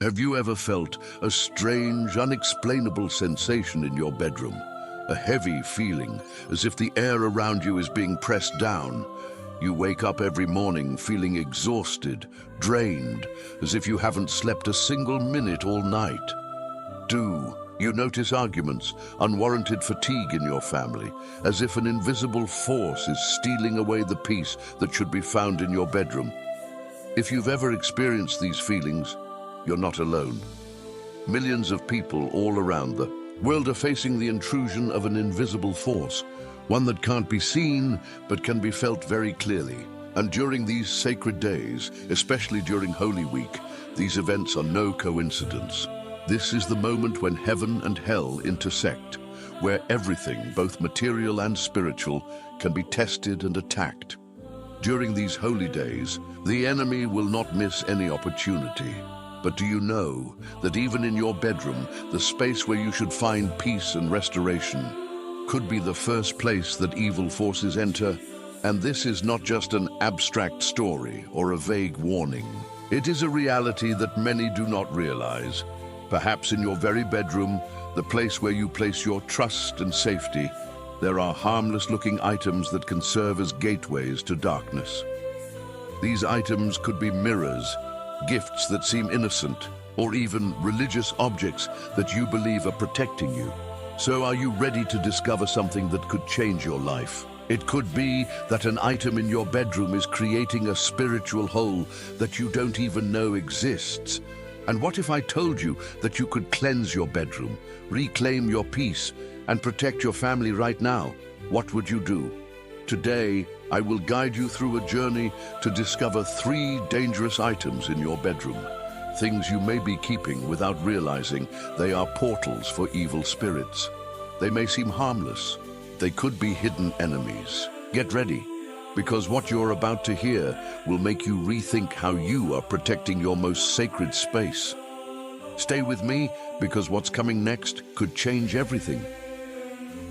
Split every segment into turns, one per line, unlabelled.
Have you ever felt a strange, unexplainable sensation in your bedroom? A heavy feeling, as if the air around you is being pressed down. You wake up every morning feeling exhausted, drained, as if you haven't slept a single minute all night. Do you notice arguments, unwarranted fatigue in your family, as if an invisible force is stealing away the peace that should be found in your bedroom? If you've ever experienced these feelings, you're not alone. Millions of people all around the world are facing the intrusion of an invisible force, one that can't be seen but can be felt very clearly. And during these sacred days, especially during Holy Week, these events are no coincidence. This is the moment when heaven and hell intersect, where everything, both material and spiritual, can be tested and attacked. During these holy days, the enemy will not miss any opportunity. But do you know that even in your bedroom, the space where you should find peace and restoration, could be the first place that evil forces enter? And this is not just an abstract story or a vague warning. It is a reality that many do not realize. Perhaps in your very bedroom, the place where you place your trust and safety, there are harmless-looking items that can serve as gateways to darkness. These items could be mirrors, gifts that seem innocent, or even religious objects that you believe are protecting you. So are you ready to discover something that could change your life? It could be that an item in your bedroom is creating a spiritual hole that you don't even know exists. And what if I told you that you could cleanse your bedroom, reclaim your peace, and protect your family right now? What would you do? Today, I will guide you through a journey to discover 3 dangerous items in your bedroom. Things you may be keeping without realizing they are portals for evil spirits. They may seem harmless. They could be hidden enemies. Get ready, because what you're about to hear will make you rethink how you are protecting your most sacred space. Stay with me, because what's coming next could change everything.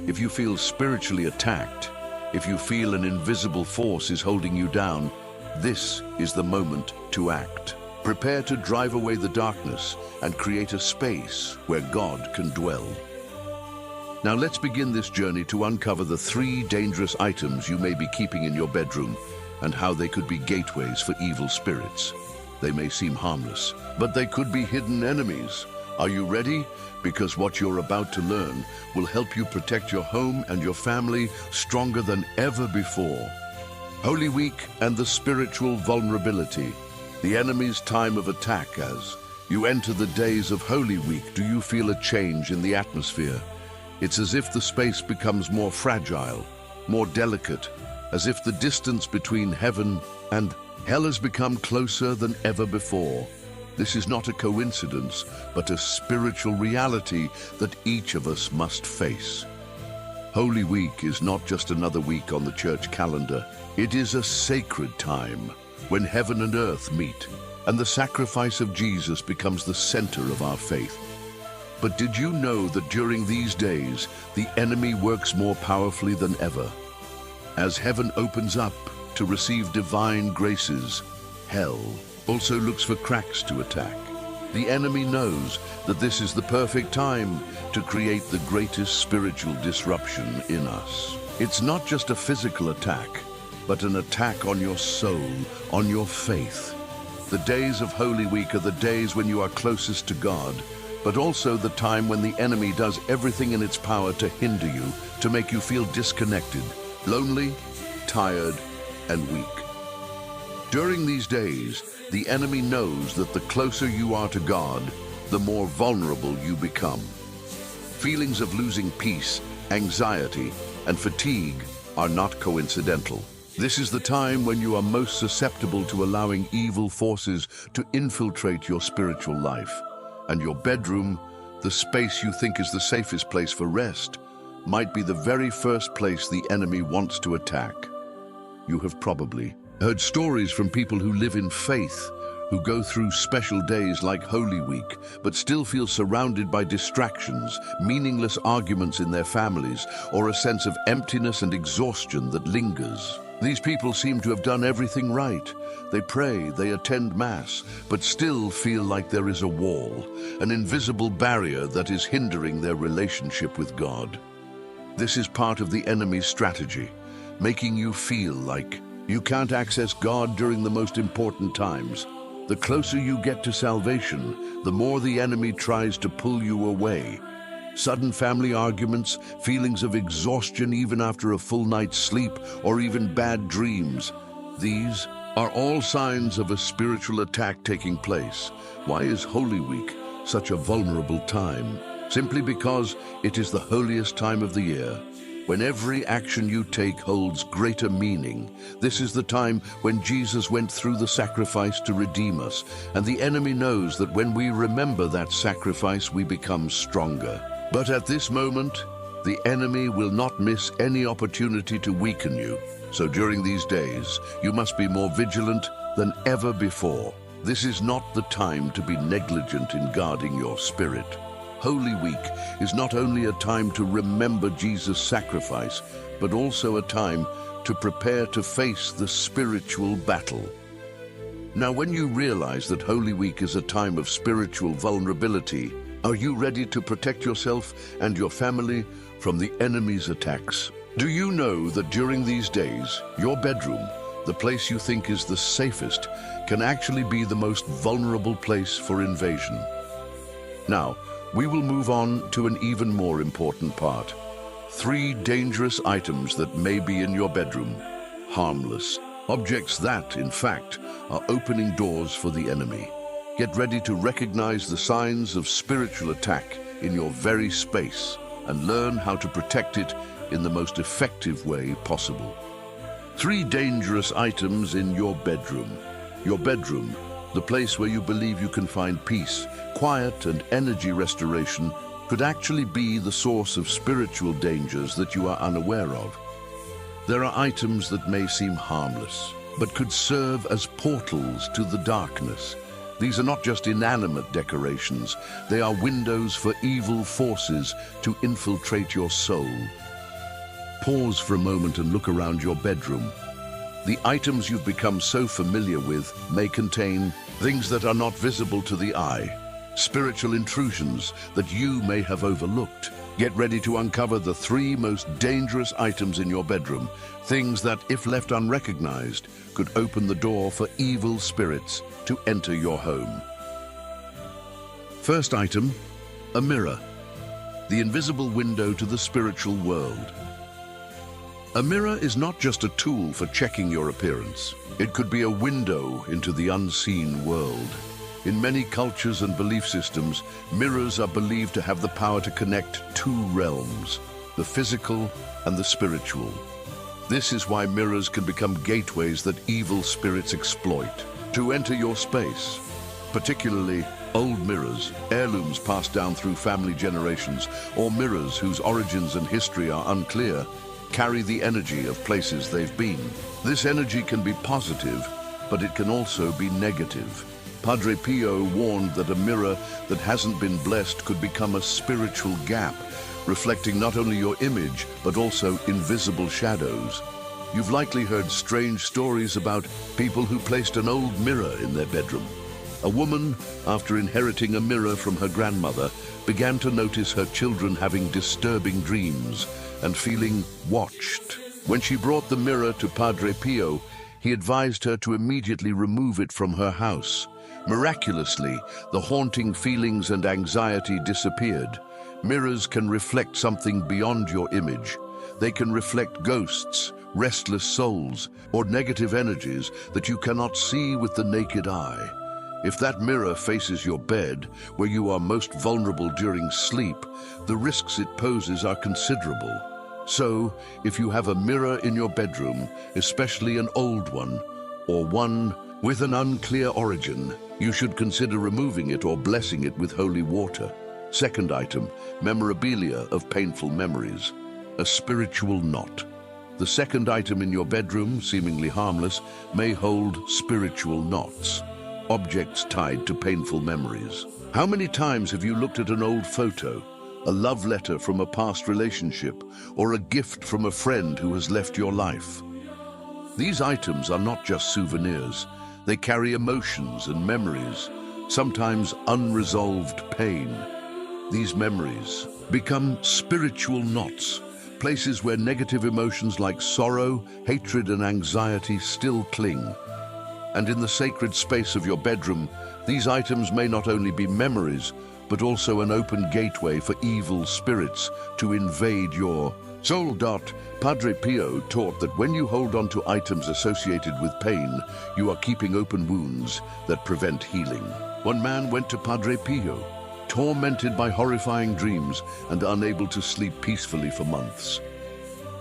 If you feel spiritually attacked, if you feel an invisible force is holding you down, this is the moment to act. Prepare to drive away the darkness and create a space where God can dwell. Now let's begin this journey to uncover the 3 dangerous items you may be keeping in your bedroom and how they could be gateways for evil spirits. They may seem harmless, but they could be hidden enemies. Are you ready? Because what you're about to learn will help you protect your home and your family stronger than ever before. Holy Week and the spiritual vulnerability, the enemy's time of attack. As you enter the days of Holy Week, do you feel a change in the atmosphere? It's as if the space becomes more fragile, more delicate, as if the distance between heaven and hell has become closer than ever before. This is not a coincidence, but a spiritual reality that each of us must face. Holy Week is not just another week on the church calendar. It is a sacred time when heaven and earth meet, and the sacrifice of Jesus becomes the center of our faith. But did you know that during these days, the enemy works more powerfully than ever? As heaven opens up to receive divine graces, hell also looks for cracks to attack. The enemy knows that this is the perfect time to create the greatest spiritual disruption in us. It's not just a physical attack, but an attack on your soul, on your faith. The days of Holy Week are the days when you are closest to God, but also the time when the enemy does everything in its power to hinder you, to make you feel disconnected, lonely, tired, and weak. During these days, the enemy knows that the closer you are to God, the more vulnerable you become. Feelings of losing peace, anxiety, and fatigue are not coincidental. This is the time when you are most susceptible to allowing evil forces to infiltrate your spiritual life. And your bedroom, the space you think is the safest place for rest, might be the very first place the enemy wants to attack. You have probably heard stories from people who live in faith, who go through special days like Holy Week, but still feel surrounded by distractions, meaningless arguments in their families, or a sense of emptiness and exhaustion that lingers. These people seem to have done everything right. They pray, they attend Mass, but still feel like there is a wall, an invisible barrier that is hindering their relationship with God. This is part of the enemy's strategy, making you feel like you can't access God during the most important times. The closer you get to salvation, the more the enemy tries to pull you away. Sudden family arguments, feelings of exhaustion even after a full night's sleep, or even bad dreams. These are all signs of a spiritual attack taking place. Why is Holy Week such a vulnerable time? Simply because it is the holiest time of the year, when every action you take holds greater meaning. This is the time when Jesus went through the sacrifice to redeem us, and the enemy knows that when we remember that sacrifice, we become stronger. But at this moment, the enemy will not miss any opportunity to weaken you. So during these days, you must be more vigilant than ever before. This is not the time to be negligent in guarding your spirit. Holy Week is not only a time to remember Jesus' sacrifice, but also a time to prepare to face the spiritual battle. Now, when you realize that Holy Week is a time of spiritual vulnerability, are you ready to protect yourself and your family from the enemy's attacks? Do you know that during these days, your bedroom, the place you think is the safest, can actually be the most vulnerable place for invasion? Now, we will move on to an even more important part. 3 dangerous items that may be in your bedroom. Harmless. Objects that, in fact, are opening doors for the enemy. Get ready to recognize the signs of spiritual attack in your very space and learn how to protect it in the most effective way possible. 3 dangerous items in your bedroom. Your bedroom, the place where you believe you can find peace, quiet, and energy restoration, could actually be the source of spiritual dangers that you are unaware of. There are items that may seem harmless, but could serve as portals to the darkness. These are not just inanimate decorations, they are windows for evil forces to infiltrate your soul. Pause for a moment and look around your bedroom. The items you've become so familiar with may contain things that are not visible to the eye, spiritual intrusions that you may have overlooked. Get ready to uncover the 3 most dangerous items in your bedroom, things that, if left unrecognized, could open the door for evil spirits to enter your home. First item, a mirror, the invisible window to the spiritual world. A mirror is not just a tool for checking your appearance. It could be a window into the unseen world. In many cultures and belief systems, mirrors are believed to have the power to connect 2 realms, the physical and the spiritual. This is why mirrors can become gateways that evil spirits exploit to enter your space. Particularly old mirrors, heirlooms passed down through family generations, or mirrors whose origins and history are unclear, carry the energy of places they've been. This energy can be positive, but it can also be negative. Padre Pio warned that a mirror that hasn't been blessed could become a spiritual gap, reflecting not only your image, but also invisible shadows. You've likely heard strange stories about people who placed an old mirror in their bedroom. A woman, after inheriting a mirror from her grandmother, began to notice her children having disturbing dreams and feeling watched. When she brought the mirror to Padre Pio, he advised her to immediately remove it from her house. Miraculously, the haunting feelings and anxiety disappeared. Mirrors can reflect something beyond your image. They can reflect ghosts, restless souls, or negative energies that you cannot see with the naked eye. If that mirror faces your bed, where you are most vulnerable during sleep, the risks it poses are considerable. So, if you have a mirror in your bedroom, especially an old one, or one with an unclear origin, you should consider removing it or blessing it with holy water. Second item, memorabilia of painful memories. A spiritual knot. The second item in your bedroom, seemingly harmless, may hold spiritual knots, objects tied to painful memories. How many times have you looked at an old photo, a love letter from a past relationship, or a gift from a friend who has left your life? These items are not just souvenirs. They carry emotions and memories, sometimes unresolved pain. These memories become spiritual knots, places where negative emotions like sorrow, hatred, and anxiety still cling. And in the sacred space of your bedroom, these items may not only be memories, but also an open gateway for evil spirits to invade your soul. Padre Pio taught that when you hold on to items associated with pain, you are keeping open wounds that prevent healing. One man went to Padre Pio, tormented by horrifying dreams and unable to sleep peacefully for months.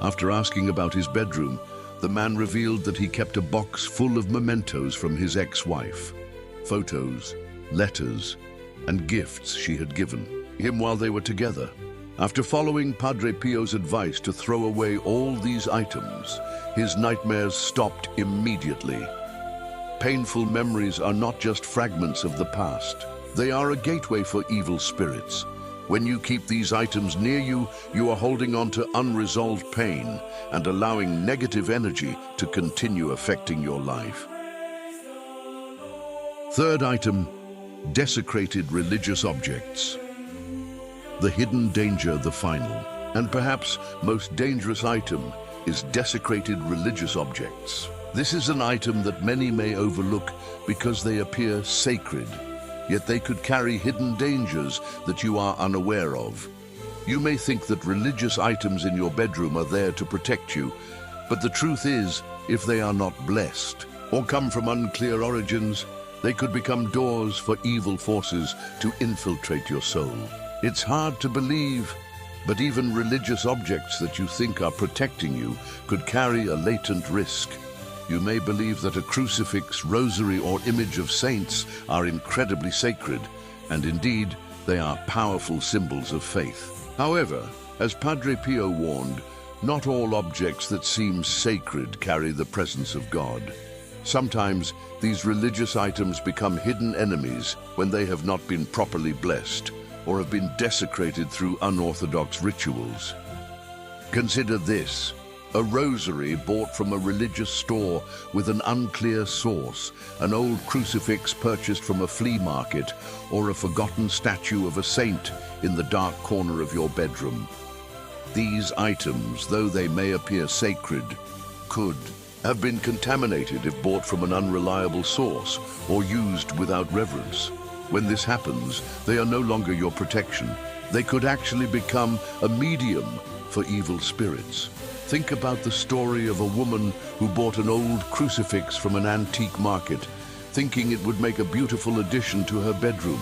After asking about his bedroom, the man revealed that he kept a box full of mementos from his ex-wife, photos, letters, and gifts she had given him while they were together. After following Padre Pio's advice to throw away all these items, his nightmares stopped immediately. Painful memories are not just fragments of the past. They are a gateway for evil spirits. When you keep these items near you, you are holding on to unresolved pain and allowing negative energy to continue affecting your life. Third item, desecrated religious objects. The hidden danger, the final, and perhaps most dangerous item is desecrated religious objects. This is an item that many may overlook because they appear sacred, yet they could carry hidden dangers that you are unaware of. You may think that religious items in your bedroom are there to protect you, but the truth is, if they are not blessed or come from unclear origins, they could become doors for evil forces to infiltrate your soul. It's hard to believe, but even religious objects that you think are protecting you could carry a latent risk. You may believe that a crucifix, rosary, or image of saints are incredibly sacred, and indeed, they are powerful symbols of faith. However, as Padre Pio warned, not all objects that seem sacred carry the presence of God. Sometimes, these religious items become hidden enemies when they have not been properly blessed or have been desecrated through unorthodox rituals. Consider this: a rosary bought from a religious store with an unclear source, an old crucifix purchased from a flea market, or a forgotten statue of a saint in the dark corner of your bedroom. These items, though they may appear sacred, could have been contaminated if bought from an unreliable source or used without reverence. When this happens, they are no longer your protection. They could actually become a medium for evil spirits. Think about the story of a woman who bought an old crucifix from an antique market, thinking it would make a beautiful addition to her bedroom.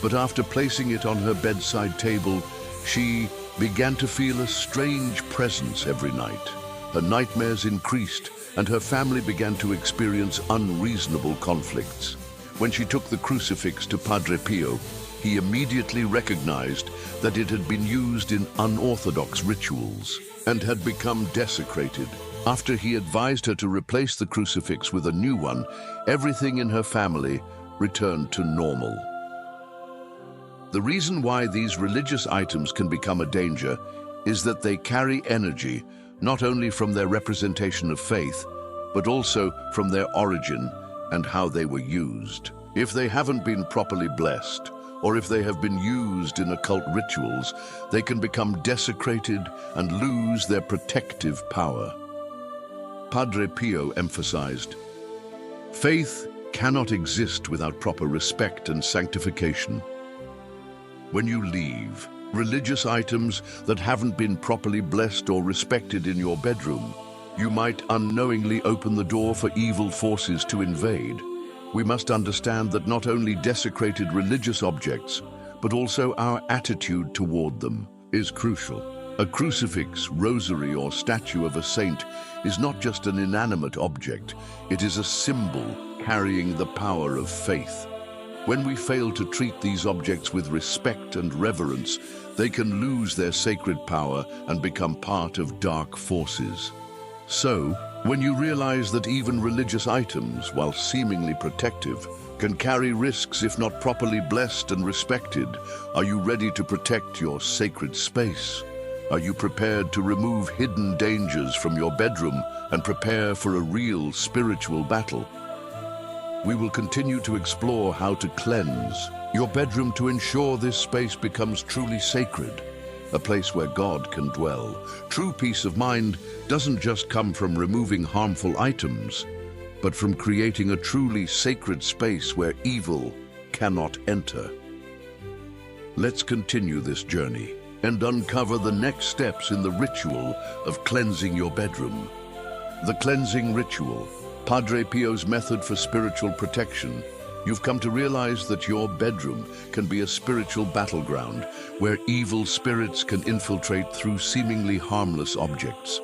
But after placing it on her bedside table, she began to feel a strange presence every night. Her nightmares increased, and her family began to experience unreasonable conflicts. When she took the crucifix to Padre Pio, he immediately recognized that it had been used in unorthodox rituals and had become desecrated. After he advised her to replace the crucifix with a new one, everything in her family returned to normal. The reason why these religious items can become a danger is that they carry energy not only from their representation of faith, but also from their origin and how they were used. If they haven't been properly blessed, or if they have been used in occult rituals, they can become desecrated and lose their protective power. Padre Pio emphasized, faith cannot exist without proper respect and sanctification. When you leave religious items that haven't been properly blessed or respected in your bedroom, you might unknowingly open the door for evil forces to invade. We must understand that not only desecrated religious objects, but also our attitude toward them is crucial. A crucifix, rosary, or statue of a saint is not just an inanimate object, it is a symbol carrying the power of faith. When we fail to treat these objects with respect and reverence, they can lose their sacred power and become part of dark forces. So, when you realize that even religious items, while seemingly protective, can carry risks if not properly blessed and respected, are you ready to protect your sacred space? Are you prepared to remove hidden dangers from your bedroom and prepare for a real spiritual battle. We will continue to explore how to cleanse your bedroom to ensure this space becomes truly sacred, a place where God can dwell. True peace of mind doesn't just come from removing harmful items, but from creating a truly sacred space where evil cannot enter. Let's continue this journey and uncover the next steps in the ritual of cleansing your bedroom. The cleansing ritual, Padre Pio's method for spiritual protection. You've come to realize that your bedroom can be a spiritual battleground where evil spirits can infiltrate through seemingly harmless objects.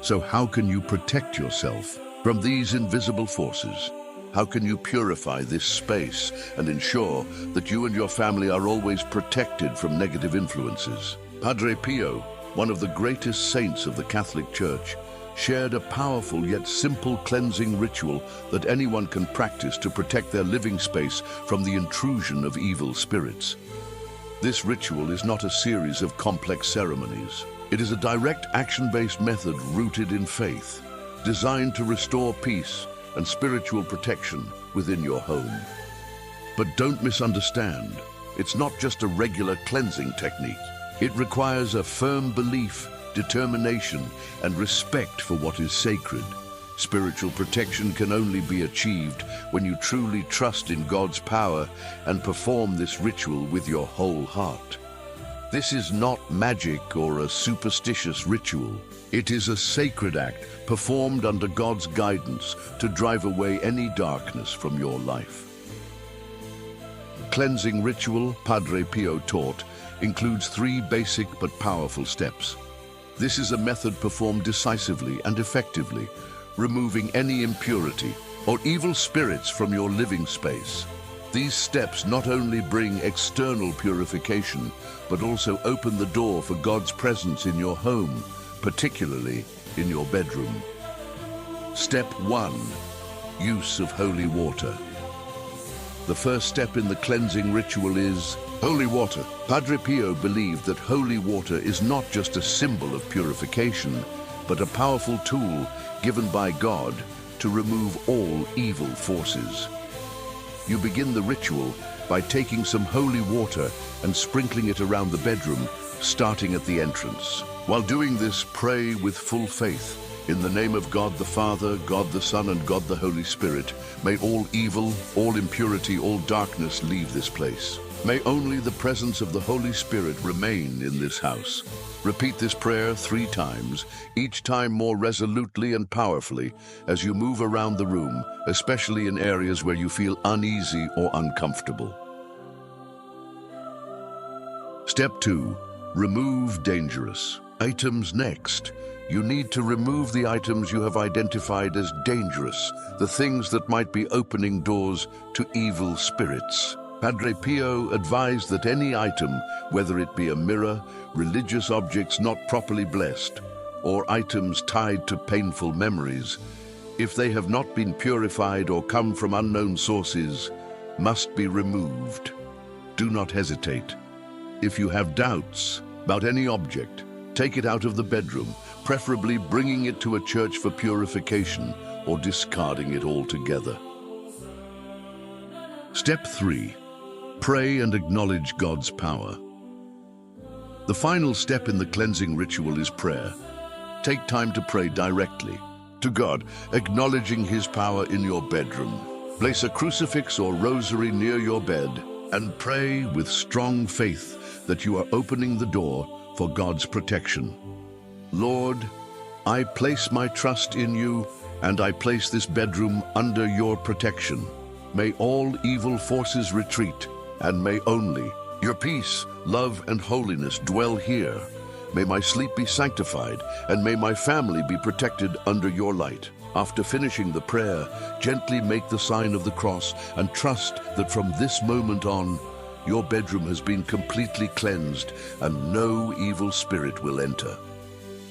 So how can you protect yourself from these invisible forces? How can you purify this space and ensure that you and your family are always protected from negative influences? Padre Pio, one of the greatest saints of the Catholic Church, shared a powerful yet simple cleansing ritual that anyone can practice to protect their living space from the intrusion of evil spirits. This ritual is not a series of complex ceremonies. It is a direct action-based method rooted in faith, designed to restore peace and spiritual protection within your home. But don't misunderstand, it's not just a regular cleansing technique. It requires a firm belief, determination, and respect for what is sacred. Spiritual protection can only be achieved when you truly trust in God's power and perform this ritual with your whole heart. This is not magic or a superstitious ritual. It is a sacred act performed under God's guidance to drive away any darkness from your life. Cleansing ritual, Padre Pio taught, includes 3 basic but powerful steps. This is a method performed decisively and effectively, removing any impurity or evil spirits from your living space. These steps not only bring external purification, but also open the door for God's presence in your home, particularly in your bedroom. Step 1. Use of holy water. The first step in the cleansing ritual is holy water. Padre Pio believed that holy water is not just a symbol of purification, but a powerful tool given by God to remove all evil forces. You begin the ritual by taking some holy water and sprinkling it around the bedroom, starting at the entrance. While doing this, pray with full faith. In the name of God the Father, God the Son, and God the Holy Spirit, may all evil, all impurity, all darkness leave this place. May only the presence of the Holy Spirit remain in this house. Repeat this prayer 3 times, each time more resolutely and powerfully as you move around the room, especially in areas where you feel uneasy or uncomfortable. Step 2. Remove dangerous items. Next, you need to remove the items you have identified as dangerous, the things that might be opening doors to evil spirits. Padre Pio advised that any item, whether it be a mirror, religious objects not properly blessed, or items tied to painful memories, if they have not been purified or come from unknown sources, must be removed. Do not hesitate. If you have doubts about any object, take it out of the bedroom, preferably bringing it to a church for purification or discarding it altogether. Step 3. Pray and acknowledge God's power. The final step in the cleansing ritual is prayer. Take time to pray directly to God, acknowledging His power in your bedroom. Place a crucifix or rosary near your bed and pray with strong faith that you are opening the door for God's protection. Lord, I place my trust in you, and I place this bedroom under your protection. May all evil forces retreat, and may only your peace, love, and holiness dwell here. May my sleep be sanctified, and may my family be protected under your light. After finishing the prayer, gently make the sign of the cross and trust that from this moment on, your bedroom has been completely cleansed and no evil spirit will enter.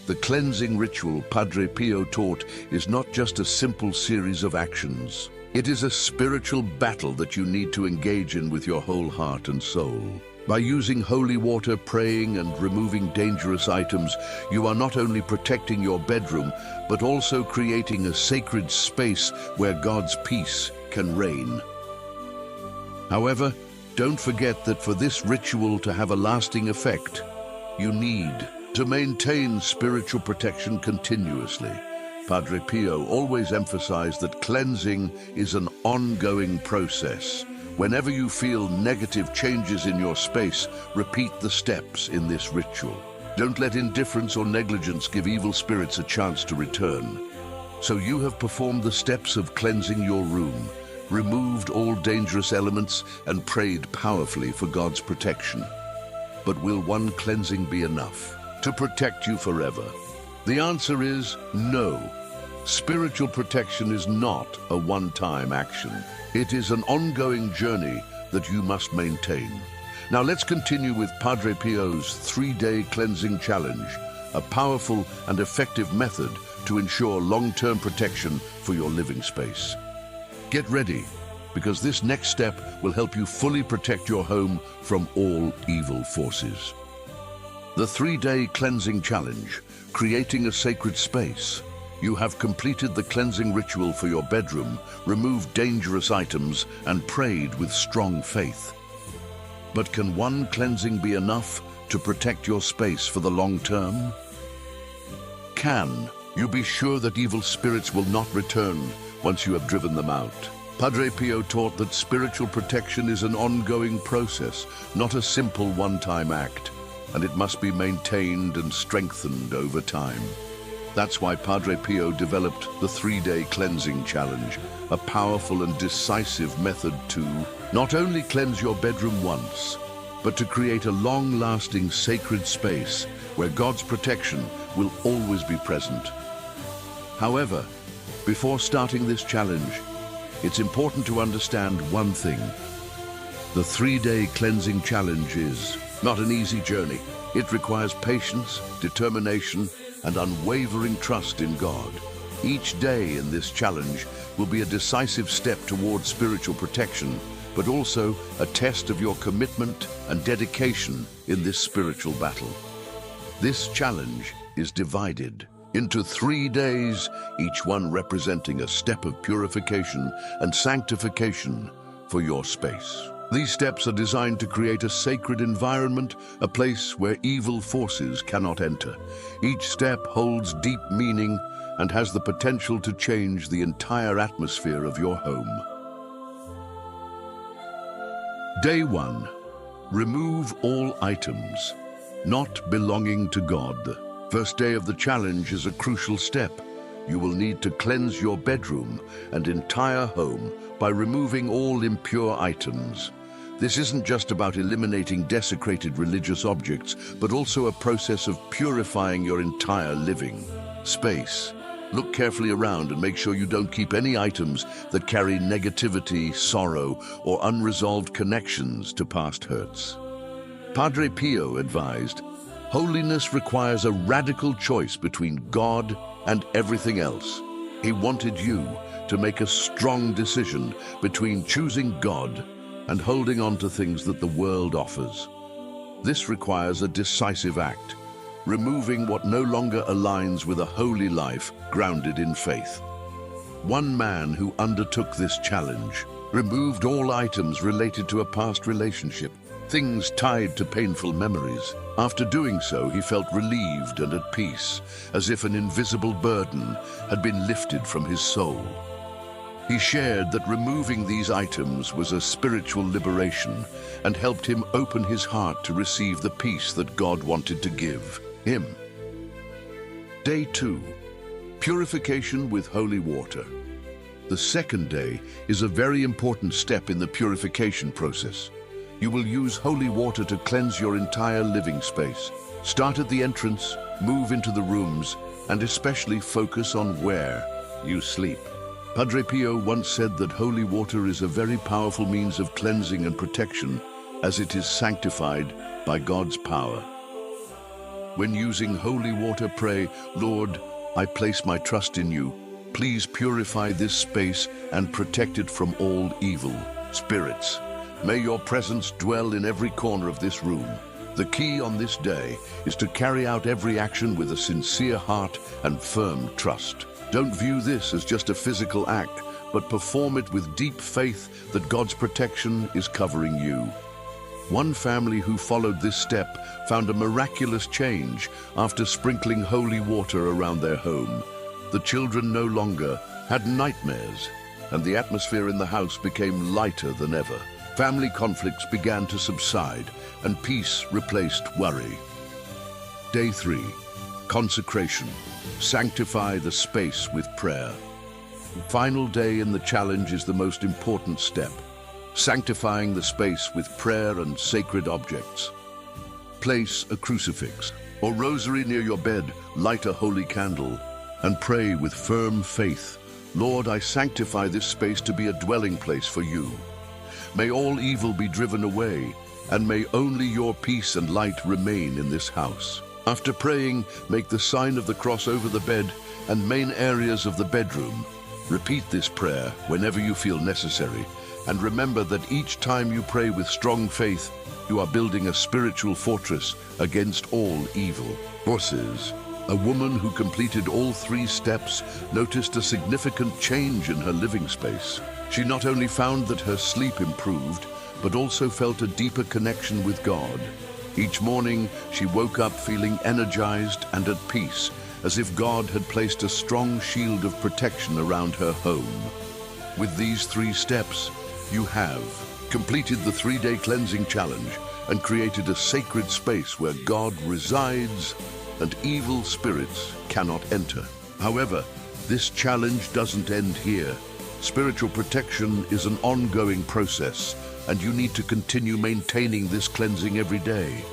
The cleansing ritual Padre Pio taught is not just a simple series of actions. It is a spiritual battle that you need to engage in with your whole heart and soul. By using holy water, praying, and removing dangerous items, you are not only protecting your bedroom, but also creating a sacred space where God's peace can reign. However, don't forget that for this ritual to have a lasting effect, you need to maintain spiritual protection continuously. Padre Pio always emphasized that cleansing is an ongoing process. Whenever you feel negative changes in your space, repeat the steps in this ritual. Don't let indifference or negligence give evil spirits a chance to return. So you have performed the steps of cleansing your room, removed all dangerous elements, and prayed powerfully for God's protection. But will one cleansing be enough to protect you forever? The answer is no. Spiritual protection is not a one-time action. It is an ongoing journey that you must maintain. Now let's continue with Padre Pio's 3-day cleansing challenge, a powerful and effective method to ensure long-term protection for your living space. Get ready, because this next step will help you fully protect your home from all evil forces. The 3-day cleansing challenge, creating a sacred space. You have completed the cleansing ritual for your bedroom, removed dangerous items, and prayed with strong faith. But can one cleansing be enough to protect your space for the long term? Can you be sure that evil spirits will not return once you have driven them out? Padre Pio taught that spiritual protection is an ongoing process, not a simple one-time act, and it must be maintained and strengthened over time. That's why Padre Pio developed the 3-day cleansing challenge, a powerful and decisive method to not only cleanse your bedroom once, but to create a long-lasting sacred space where God's protection will always be present. However, before starting this challenge, it's important to understand one thing. The 3-day cleansing challenge is not an easy journey. It requires patience, determination, and unwavering trust in God. Each day in this challenge will be a decisive step toward spiritual protection, but also a test of your commitment and dedication in this spiritual battle. This challenge is divided into 3 days, each one representing a step of purification and sanctification for your space. These steps are designed to create a sacred environment, a place where evil forces cannot enter. Each step holds deep meaning and has the potential to change the entire atmosphere of your home. Day 1. Remove all items not belonging to God. The first day of the challenge is a crucial step. You will need to cleanse your bedroom and entire home by removing all impure items. This isn't just about eliminating desecrated religious objects, but also a process of purifying your entire living space. Look carefully around and make sure you don't keep any items that carry negativity, sorrow, or unresolved connections to past hurts. Padre Pio advised, holiness requires a radical choice between God and everything else. He wanted you to make a strong decision between choosing God and holding on to things that the world offers. This requires a decisive act, removing what no longer aligns with a holy life grounded in faith. One man who undertook this challenge removed all items related to a past relationship, things tied to painful memories. After doing so, he felt relieved and at peace, as if an invisible burden had been lifted from his soul. He shared that removing these items was a spiritual liberation and helped him open his heart to receive the peace that God wanted to give him. Day 2. Purification with holy water. The second day is a very important step in the purification process. You will use holy water to cleanse your entire living space. Start at the entrance, move into the rooms, and especially focus on where you sleep. Padre Pio once said that holy water is a very powerful means of cleansing and protection, as it is sanctified by God's power. When using holy water, pray, Lord, I place my trust in you. please purify this space and protect it from all evil spirits. May your presence dwell in every corner of this room. The key on this day is to carry out every action with a sincere heart and firm trust. Don't view this as just a physical act, but perform it with deep faith that God's protection is covering you. One family who followed this step found a miraculous change after sprinkling holy water around their home. The children no longer had nightmares, and the atmosphere in the house became lighter than ever. Family conflicts began to subside, and peace replaced worry. Day 3. Consecration. Sanctify the space with prayer. The final day in the challenge is the most important step, sanctifying the space with prayer and sacred objects. Place a crucifix or rosary near your bed, light a holy candle, and pray with firm faith. Lord, I sanctify this space to be a dwelling place for you. May all evil be driven away, and may only your peace and light remain in this house. After praying, make the sign of the cross over the bed and main areas of the bedroom. Repeat this prayer whenever you feel necessary, and remember that each time you pray with strong faith, you are building a spiritual fortress against all evil forces. A woman who completed all 3 steps noticed a significant change in her living space. She not only found that her sleep improved, but also felt a deeper connection with God. Each morning, she woke up feeling energized and at peace, as if God had placed a strong shield of protection around her home. With these 3 steps, you have completed the 3-day cleansing challenge and created a sacred space where God resides and evil spirits cannot enter. However, this challenge doesn't end here. Spiritual protection is an ongoing process, and you need to continue maintaining this cleansing every day.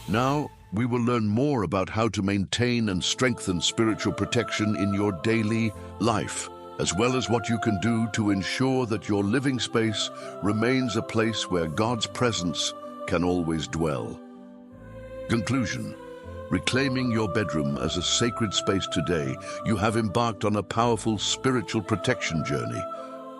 Now, we will learn more about how to maintain and strengthen spiritual protection in your daily life, as well as what you can do to ensure that your living space remains a place where God's presence can always dwell. Conclusion. Reclaiming your bedroom as a sacred space today, you have embarked on a powerful spiritual protection journey.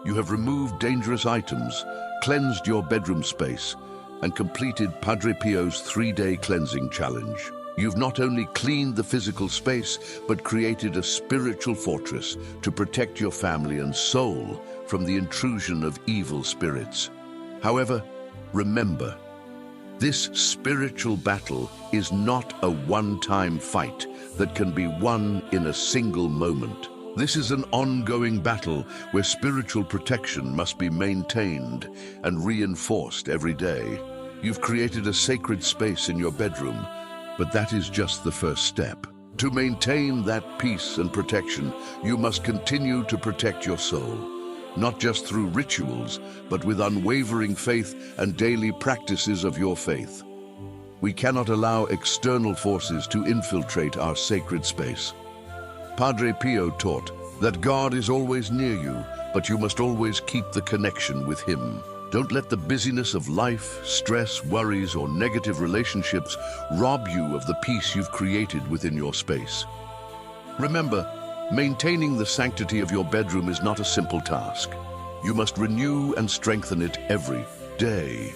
You have removed dangerous items, cleansed your bedroom space, and completed Padre Pio's 3-day cleansing challenge. You've not only cleaned the physical space, but created a spiritual fortress to protect your family and soul from the intrusion of evil spirits. However, remember, this spiritual battle is not a one-time fight that can be won in a single moment. This is an ongoing battle where spiritual protection must be maintained and reinforced every day. You've created a sacred space in your bedroom, but that is just the first step. To maintain that peace and protection, you must continue to protect your soul, not just through rituals, but with unwavering faith and daily practices of your faith. We cannot allow external forces to infiltrate our sacred space. Padre Pio taught that God is always near you, but you must always keep the connection with Him. Don't let the busyness of life, stress, worries, or negative relationships rob you of the peace you've created within your space. Remember, maintaining the sanctity of your bedroom is not a simple task. You must renew and strengthen it every day.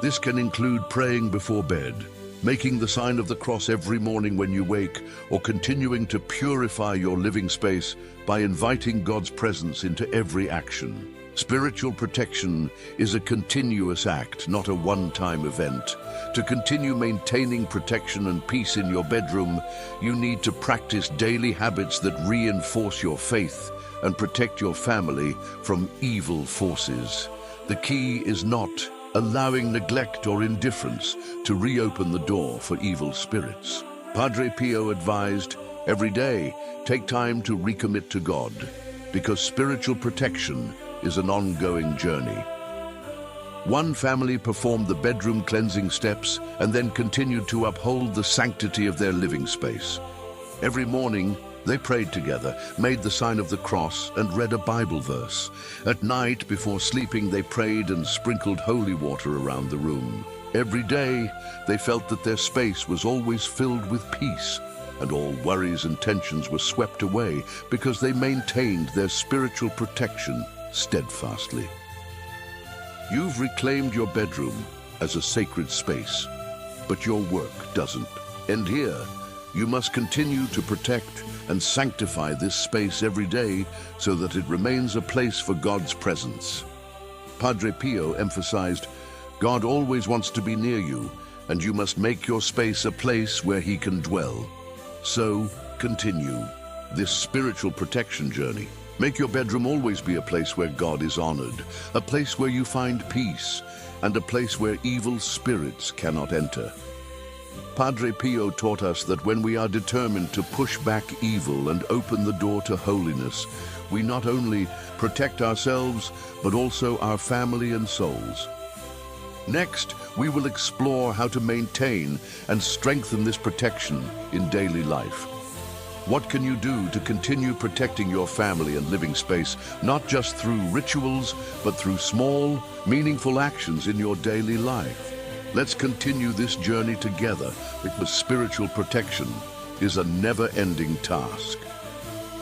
This can include praying before bed, making the sign of the cross every morning when you wake, or continuing to purify your living space by inviting God's presence into every action. Spiritual protection is a continuous act, not a one-time event. To continue maintaining protection and peace in your bedroom, you need to practice daily habits that reinforce your faith and protect your family from evil forces. The key is not allowing neglect or indifference to reopen the door for evil spirits. Padre Pio advised, every day, take time to recommit to God, because spiritual protection is an ongoing journey. One family performed the bedroom cleansing steps and then continued to uphold the sanctity of their living space. Every morning, they prayed together, made the sign of the cross, and read a Bible verse. At night, before sleeping, they prayed and sprinkled holy water around the room. Every day, they felt that their space was always filled with peace, and all worries and tensions were swept away because they maintained their spiritual protection steadfastly. You've reclaimed your bedroom as a sacred space, but your work doesn't end here. You must continue to protect and sanctify this space every day so that it remains a place for God's presence. Padre Pio emphasized, God always wants to be near you, and you must make your space a place where he can dwell. So, continue this spiritual protection journey. Make your bedroom always be a place where God is honored, a place where you find peace, and a place where evil spirits cannot enter. Padre Pio taught us that when we are determined to push back evil and open the door to holiness, we not only protect ourselves, but also our family and souls. Next, we will explore how to maintain and strengthen this protection in daily life. What can you do to continue protecting your family and living space, not just through rituals, but through small, meaningful actions in your daily life? Let's continue this journey together, because spiritual protection is a never-ending task.